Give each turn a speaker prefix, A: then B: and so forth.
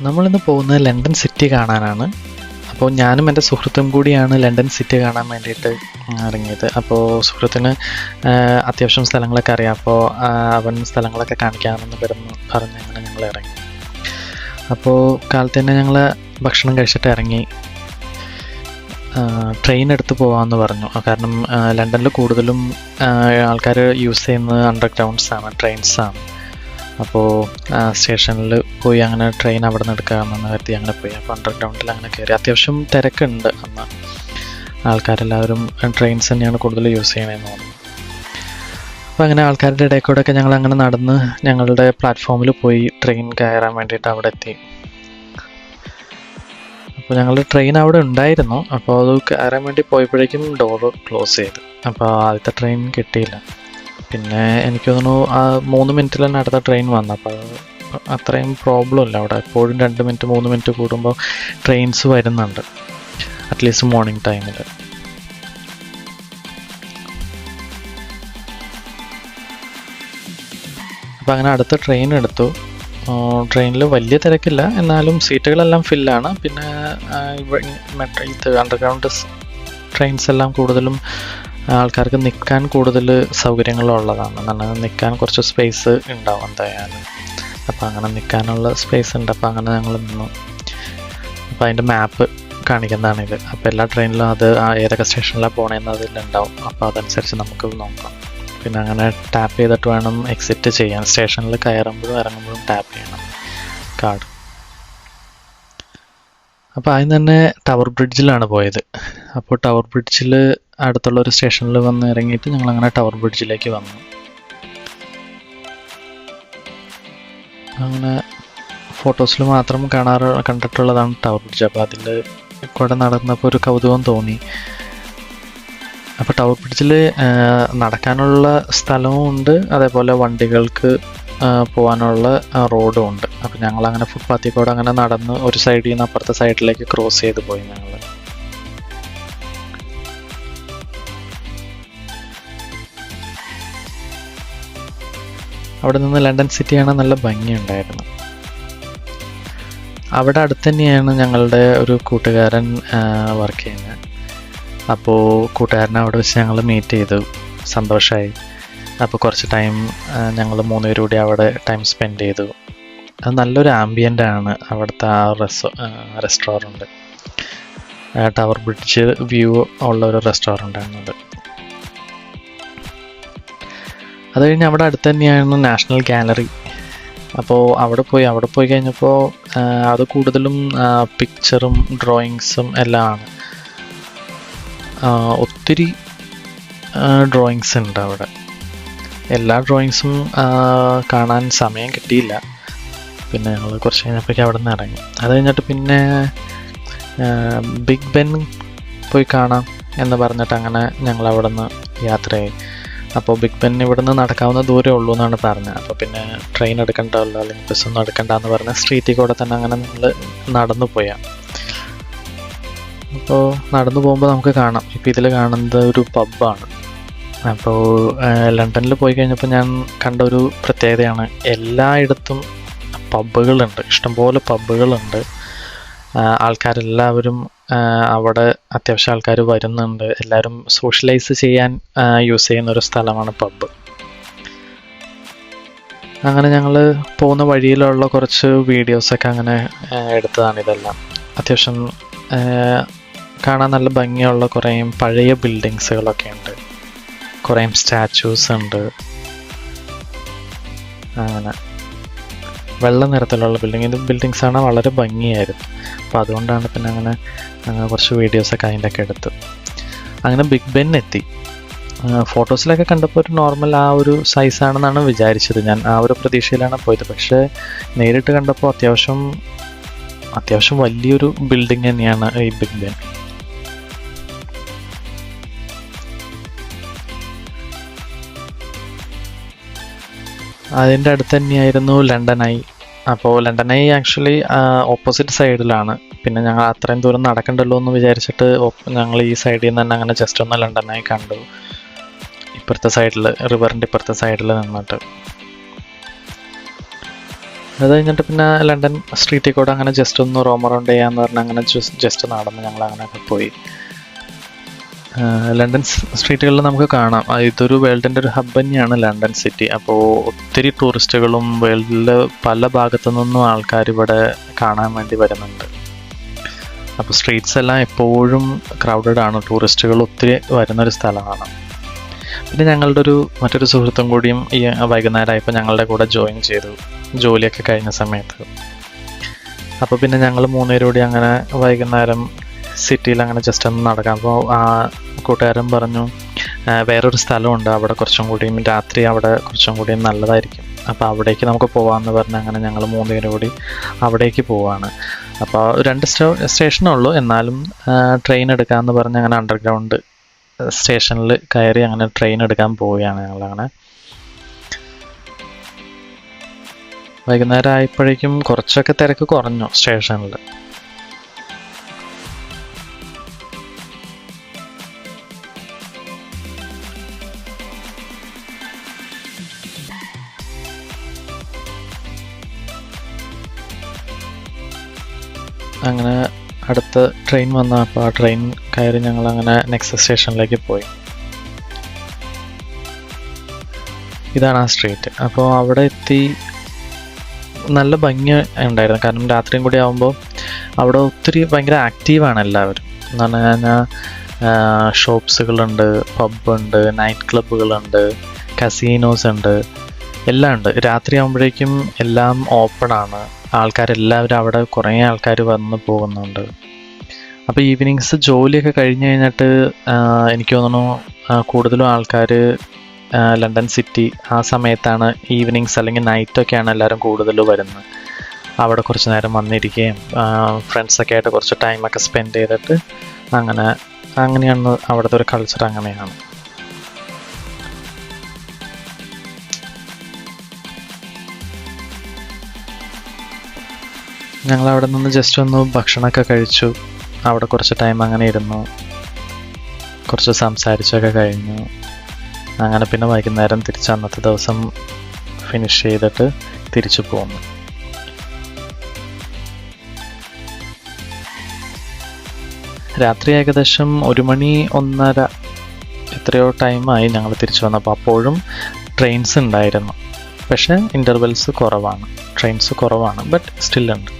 A: നമ്മളിന്ന് പോകുന്നത് London city കാണാനാണ്. അപ്പോൾ ഞാനും എൻ്റെ സുഹൃത്തും കൂടിയാണ് ലണ്ടൻ സിറ്റി കാണാൻ വേണ്ടിയിട്ട് ഇറങ്ങിയത്. അപ്പോൾ സുഹൃത്തിന് അത്യാവശ്യം സ്ഥലങ്ങളൊക്കെ അറിയാം. അപ്പോൾ അവൻ സ്ഥലങ്ങളൊക്കെ കാണിക്കാമെന്ന് പറഞ്ഞ് അങ്ങനെ ഞങ്ങൾ ഇറങ്ങി. അപ്പോൾ കാലത്ത് തന്നെ ഞങ്ങൾ ഭക്ഷണം കഴിച്ചിട്ട് ഇറങ്ങി. ട്രെയിൻ എടുത്ത് പോകാമെന്ന് പറഞ്ഞു. കാരണം ലണ്ടനിൽ കൂടുതലും ആൾക്കാർ യൂസ് ചെയ്യുന്നത് അണ്ടർഗ്രൗണ്ട്സാണ്, ട്രെയിൻസാണ്. അപ്പോൾ സ്റ്റേഷനിൽ പോയി അങ്ങനെ ട്രെയിൻ അവിടെ നിന്ന് എടുക്കാമെന്ന് കരുതി അങ്ങനെ പോയി. അപ്പോൾ അണ്ടർഗ്രൗണ്ടിൽ അങ്ങനെ കയറി. അത്യാവശ്യം തിരക്കുണ്ട് അന്ന്. ആൾക്കാരെല്ലാവരും ട്രെയിൻസ് തന്നെയാണ് കൂടുതൽ യൂസ് ചെയ്യണമെന്ന് തോന്നുന്നു. അപ്പോൾ അങ്ങനെ ആൾക്കാരുടെ ഇടയിൽ കൂടെയൊക്കെ ഞങ്ങൾ അങ്ങനെ നടന്ന് ഞങ്ങളുടെ പ്ലാറ്റ്ഫോമിൽ പോയി ട്രെയിൻ കയറാൻ വേണ്ടിയിട്ട് അവിടെ എത്തി. അപ്പോൾ ഞങ്ങളുടെ ട്രെയിൻ അവിടെ ഉണ്ടായിരുന്നു. അപ്പോൾ അത് കയറാൻ വേണ്ടി പോയപ്പോഴേക്കും ഡോറ് ക്ലോസ് ചെയ്തു. അപ്പോൾ ആദ്യത്തെ ട്രെയിൻ കിട്ടിയില്ല. പിന്നെ എനിക്ക് തോന്നുന്നു 3 മിനിറ്റിൽ തന്നെ അടുത്ത ട്രെയിൻ വന്നു. അപ്പോൾ അത്രയും പ്രോബ്ലം ഇല്ല അവിടെ. എപ്പോഴും 2 മിനിറ്റ് 3 മിനിറ്റ് കൂടുമ്പോൾ ട്രെയിൻസ് വരുന്നുണ്ട്, അറ്റ്ലീസ്റ്റ് മോർണിംഗ് ടൈമിൽ. അപ്പോൾ അങ്ങനെ അടുത്ത ട്രെയിൻ എടുത്തു. ട്രെയിനിൽ വലിയ തിരക്കില്ല, എന്നാലും സീറ്റുകളെല്ലാം ഫില്ലാണ്. പിന്നെ ഇത് അണ്ടർഗ്രൗണ്ട് ട്രെയിൻസ് എല്ലാം കൂടുതലും ആൾക്കാർക്ക് നിൽക്കാൻ കൂടുതൽ സൗകര്യങ്ങളുള്ളതാണ്. എന്നാൽ നിൽക്കാൻ കുറച്ച് സ്പേസ് ഉണ്ടാവും എന്തായാലും. അപ്പോൾ അങ്ങനെ നിൽക്കാനുള്ള സ്പേസ് ഉണ്ട്. അപ്പോൾ അങ്ങനെ ഞങ്ങൾ നിന്നു. അപ്പോൾ അതിൻ്റെ മാപ്പ് കാണിക്കുന്നതാണിത്. അപ്പോൾ എല്ലാ ട്രെയിനിലും അത് ഏതൊക്കെ സ്റ്റേഷനിലാണ് പോകണമെന്ന് അതിലുണ്ടാവും. അപ്പോൾ അതനുസരിച്ച് നമുക്ക് നോക്കാം. പിന്നെ അങ്ങനെ ടാപ്പ് ചെയ്തിട്ട് വേണം എക്സിറ്റ് ചെയ്യാൻ. സ്റ്റേഷനിൽ കയറുമ്പോഴും ഇറങ്ങുമ്പോഴും ടാപ്പ് ചെയ്യണം കാർഡ്. അപ്പോൾ ആദ്യം തന്നെ ടവർ ബ്രിഡ്ജിലാണ് പോയത്. അപ്പോൾ ടവർ ബ്രിഡ്ജിൽ അടുത്തുള്ള ഒരു സ്റ്റേഷനിൽ വന്ന് ഇറങ്ങിയിട്ട് ഞങ്ങളങ്ങനെ ടവർ ബ്രിഡ്ജിലേക്ക് വന്നു. അങ്ങനെ ഫോട്ടോസിൽ മാത്രം കണ്ടിട്ടുള്ളതാണ് ടവർ ബ്രിഡ്ജ്. അപ്പോൾ അതിൽ കൂടെ നടന്നപ്പോൾ ഒരു കൗതുകം തോന്നി. അപ്പോൾ ടവർ ബ്രിഡ്ജിൽ നടക്കാനുള്ള സ്ഥലവും ഉണ്ട്, അതേപോലെ വണ്ടികൾക്ക് പോകാനുള്ള റോഡും ഉണ്ട്. അപ്പോൾ ഞങ്ങളങ്ങനെ ഫുട്പാത്തിൽ കൂടെ അങ്ങനെ നടന്ന് ഒരു സൈഡിൽ നിന്ന് അപ്പുറത്തെ സൈഡിലേക്ക് ക്രോസ് ചെയ്ത് പോയി ഞങ്ങൾ. അവിടെ നിന്ന് ലണ്ടൻ സിറ്റി കാണാൻ നല്ല ഭംഗിയുണ്ടായിരുന്നു. അവിടെ അടുത്ത് തന്നെയാണ് ഞങ്ങളുടെ ഒരു കൂട്ടുകാരൻ വർക്ക് ചെയ്യുന്നത്. അപ്പോൾ കൂട്ടുകാരനെ അവിടെ വെച്ച് ഞങ്ങൾ മീറ്റ് ചെയ്തു. സന്തോഷമായി. അപ്പോൾ കുറച്ച് ടൈം ഞങ്ങൾ 3 പേരും കൂടി അവിടെ ടൈം സ്പെൻഡ് ചെയ്തു. അത് നല്ലൊരു ആംബിയൻ്റ് ആണ് അവിടുത്തെ ആ റെസ്റ്റോറൻറ്റ്. ടവർ ബ്രിഡ്ജ് വ്യൂ ഉള്ള ഒരു റെസ്റ്റോറൻ്റാണത്. അത് കഴിഞ്ഞ് അവിടെ അടുത്ത് തന്നെയാണ് നാഷണൽ ഗാലറി. അപ്പോൾ അവിടെ പോയി കഴിഞ്ഞപ്പോൾ അത് കൂടുതലും പിക്ചറും ഡ്രോയിങ്സും എല്ലാം ആണ്. ഒത്തിരി ഡ്രോയിങ്സ് ഉണ്ട് അവിടെ. എല്ലാ ഡ്രോയിങ്സും കാണാൻ സമയം കിട്ടിയില്ല. പിന്നെ ഞങ്ങൾ കുറച്ച് കഴിഞ്ഞപ്പോഴേക്കും അവിടെ നിന്ന് ഇറങ്ങി. അത് കഴിഞ്ഞിട്ട് പിന്നെ ബിഗ് ബെൻ പോയി കാണാം എന്ന് പറഞ്ഞിട്ട് അങ്ങനെ ഞങ്ങൾ അവിടെ നിന്ന് യാത്രയായി. അപ്പോൾ ബിഗ് ബെൻ ഇവിടെ നിന്ന് നടക്കാവുന്ന ദൂരമേ ഉള്ളൂ എന്നാണ് പറഞ്ഞത്. അപ്പോൾ പിന്നെ ട്രെയിൻ എടുക്കണ്ടല്ലോ, അല്ലെങ്കിൽ ബസ്സൊന്നും എടുക്കണ്ടെന്ന് പറഞ്ഞ സ്ട്രീറ്റിൽ കൂടെ തന്നെ അങ്ങനെ നമ്മൾ നടന്നു പോയാൽ. അപ്പോൾ നടന്നു പോകുമ്പോൾ നമുക്ക് കാണാം. ഇപ്പോൾ ഇതിൽ കാണുന്നത് ഒരു പബ്ബാണ്. അപ്പോൾ ലണ്ടനിൽ പോയി കഴിഞ്ഞപ്പോൾ ഞാൻ കണ്ട ഒരു പ്രത്യേകതയാണ്, എല്ലായിടത്തും പബ്ബുകളുണ്ട്, ഇഷ്ടംപോലെ പബ്ബുകളുണ്ട്. ആൾക്കാരെല്ലാവരും അവിടെ അത്യാവശ്യം ആൾക്കാർ വരുന്നുണ്ട്. എല്ലാവരും സോഷ്യലൈസ് ചെയ്യാൻ യൂസ് ചെയ്യുന്ന ഒരു സ്ഥലമാണ് പബ്ബ്. അങ്ങനെ ഞങ്ങൾ പോകുന്ന വഴിയിലുള്ള കുറച്ച് വീഡിയോസൊക്കെ അങ്ങനെ എടുത്തതാണ് ഇതെല്ലാം. അത്യാവശ്യം കാണാൻ നല്ല ഭംഗിയുള്ള കുറേ പഴയ ബിൽഡിങ്സുകളൊക്കെ ഉണ്ട്, കുറേ സ്റ്റാച്യൂസ് ഉണ്ട്. അങ്ങനെ വെള്ള നിറത്തിലുള്ള ബിൽഡിങ്സാണ്, വളരെ ഭംഗിയായിരുന്നു. അപ്പോൾ അതുകൊണ്ടാണ് പിന്നെ അങ്ങനെ കുറച്ച് വീഡിയോസൊക്കെ അതിൻ്റെ ഒക്കെ എടുത്തു. അങ്ങനെ ബിഗ് ബെൻ എത്തി. ഫോട്ടോസിലൊക്കെ കണ്ടപ്പോൾ ഒരു നോർമൽ ആ ഒരു സൈസാണെന്നാണ് വിചാരിച്ചത്. ഞാൻ ആ ഒരു പ്രതീക്ഷയിലാണ് പോയത്. പക്ഷേ നേരിട്ട് കണ്ടപ്പോൾ അത്യാവശ്യം വലിയൊരു ബിൽഡിംഗ് തന്നെയാണ് ഈ ബിഗ് ബെൻ. അതിൻ്റെ അടുത്ത് തന്നെയായിരുന്നു ലണ്ടൻ ഐ. അപ്പോൾ ലണ്ടൻ ഐ ആക്ച്വലി ഓപ്പോസിറ്റ് സൈഡിലാണ്. പിന്നെ ഞങ്ങൾ അത്രയും ദൂരം നടക്കണ്ടല്ലോ എന്ന് വിചാരിച്ചിട്ട് ഞങ്ങൾ ഈ സൈഡിൽ നിന്ന് തന്നെ അങ്ങനെ ജസ്റ്റ് ഒന്ന് ലണ്ടൻ ഐ കണ്ടു. ഇപ്പുറത്തെ സൈഡിൽ, റിവറിൻ്റെ ഇപ്പുറത്തെ സൈഡിൽ നിന്നിട്ട്. അത് കഴിഞ്ഞിട്ട് പിന്നെ ലണ്ടൻ സ്ട്രീറ്റിൽ കൂടെ അങ്ങനെ ജസ്റ്റ് ഒന്ന് റോം അറൗണ്ട് ചെയ്യാന്ന് പറഞ്ഞാൽ അങ്ങനെ ജസ്റ്റ് നടന്ന് ഞങ്ങൾ അങ്ങനെയൊക്കെ പോയി. ലണ്ടൻ സ്ട്രീറ്റുകളിൽ നമുക്ക് കാണാം, ഇതൊരു വേൾഡിൻ്റെ ഒരു ഹബ് തന്നെയാണ് ലണ്ടൻ സിറ്റി. അപ്പോൾ ഒത്തിരി ടൂറിസ്റ്റുകളും വേൾഡിൽ പല ഭാഗത്തു നിന്നും ആൾക്കാർ ഇവിടെ കാണാൻ വേണ്ടി വരുന്നുണ്ട്. അപ്പോൾ സ്ട്രീറ്റ്സ് എല്ലാം എപ്പോഴും ക്രൗഡഡ് ആണ്, ടൂറിസ്റ്റുകൾ ഒത്തിരി വരുന്നൊരു സ്ഥലമാണ്. പിന്നെ ഞങ്ങളുടെ മറ്റൊരു സുഹൃത്തും കൂടിയും ഈ വൈകുന്നേരമായപ്പോൾ ഞങ്ങളുടെ കൂടെ ജോയിൻ ചെയ്തു, ജോലിയൊക്കെ കഴിഞ്ഞ സമയത്ത്. അപ്പോൾ പിന്നെ ഞങ്ങൾ 3 പേരും കൂടി അങ്ങനെ വൈകുന്നേരം സിറ്റിയിൽ അങ്ങനെ ജസ്റ്റ് ഒന്ന് നടക്കാം. അപ്പോൾ ആ കൂട്ടുകാരൻ പറഞ്ഞു വേറൊരു സ്ഥലമുണ്ട്, അവിടെ കുറച്ചും കൂടിയും രാത്രി അവിടെ കുറച്ചും കൂടിയും നല്ലതായിരിക്കും, അപ്പോൾ അവിടേക്ക് നമുക്ക് പോകാമെന്ന് പറഞ്ഞ് അങ്ങനെ ഞങ്ങൾ 3 പേരും കൂടി അവിടേക്ക് പോവാണ്. അപ്പോൾ 2 സ്റ്റേഷനുള്ളൂ, എന്നാലും ട്രെയിൻ എടുക്കാമെന്ന് പറഞ്ഞ് അങ്ങനെ അണ്ടർഗ്രൗണ്ട് സ്റ്റേഷനിൽ കയറി അങ്ങനെ ട്രെയിൻ എടുക്കാൻ പോവുകയാണ് ഞങ്ങളങ്ങനെ. വൈകുന്നേരം ആയപ്പോഴേക്കും കുറച്ചൊക്കെ തിരക്ക് കുറഞ്ഞു സ്റ്റേഷനിൽ. അങ്ങനെ അടുത്ത ട്രെയിൻ വന്നു. അപ്പോൾ ആ ട്രെയിൻ കയറി ഞങ്ങളങ്ങനെ നെക്സ്റ്റ് സ്റ്റേഷനിലേക്ക് പോയി. ഇതാണ് ആ സ്ട്രീറ്റ്. അപ്പോൾ അവിടെ എത്തി നല്ല ഭംഗി ഉണ്ടായിരുന്നു, കാരണം രാത്രിയും കൂടി ആകുമ്പോൾ അവിടെ ഒത്തിരി ഭയങ്കര ആക്റ്റീവാണ് എല്ലാവരും. എന്ന് പറഞ്ഞു കഴിഞ്ഞാൽ ഷോപ്സുകളുണ്ട്, പബ്ബുണ്ട്, നൈറ്റ് ക്ലബ്ബുകളുണ്ട്, കസീനോസ് ഉണ്ട്, എല്ലാം ഉണ്ട്. രാത്രി ആകുമ്പോഴേക്കും എല്ലാം ഓപ്പണാണ്, ആൾക്കാരെല്ലാവരും അവിടെ കുറേ ആൾക്കാർ വന്ന് പോകുന്നുണ്ട്. അപ്പോൾ ഈവനിങ്സ് ജോലിയൊക്കെ കഴിഞ്ഞ് കഴിഞ്ഞിട്ട് എനിക്ക് തോന്നുന്നു കൂടുതലും ആൾക്കാർ ലണ്ടൻ സിറ്റി ആ സമയത്താണ് ഈവനിങ്സ് അല്ലെങ്കിൽ നൈറ്റൊക്കെയാണ് എല്ലാവരും കൂടുതൽ വരുന്നത്. അവിടെ കുറച്ച് നേരം വന്നിരിക്കുകയും ഫ്രണ്ട്സൊക്കെ ആയിട്ട് കുറച്ച് ടൈമൊക്കെ സ്പെൻഡ് ചെയ്തിട്ട് അങ്ങനെയാണ് അവിടുത്തെ ഒരു കൾച്ചർ, അങ്ങനെയാണ്. ഞങ്ങൾ അവിടെ നിന്ന് ജസ്റ്റ് ഒന്ന് ഭക്ഷണമൊക്കെ കഴിച്ചു, അവിടെ കുറച്ച് ടൈം അങ്ങനെ ഇരുന്നു, കുറച്ച് സംസാരിച്ചൊക്കെ കഴിഞ്ഞു. അങ്ങനെ പിന്നെ വൈകുന്നേരം തിരിച്ച് അന്നത്തെ ദിവസം ഫിനിഷ് ചെയ്തിട്ട് തിരിച്ചു പോന്നു. രാത്രി ഏകദേശം 1 മണി 1:30 എത്രയോ ടൈമായി ഞങ്ങൾ തിരിച്ചു വന്നപ്പോൾ. അപ്പോഴും ട്രെയിൻസ് ഉണ്ടായിരുന്നു, പക്ഷേ ഇൻ്റർവെൽസ് കുറവാണ്, ട്രെയിൻസ് കുറവാണ്, ബട്ട് സ്റ്റിൽ ഉണ്ട്.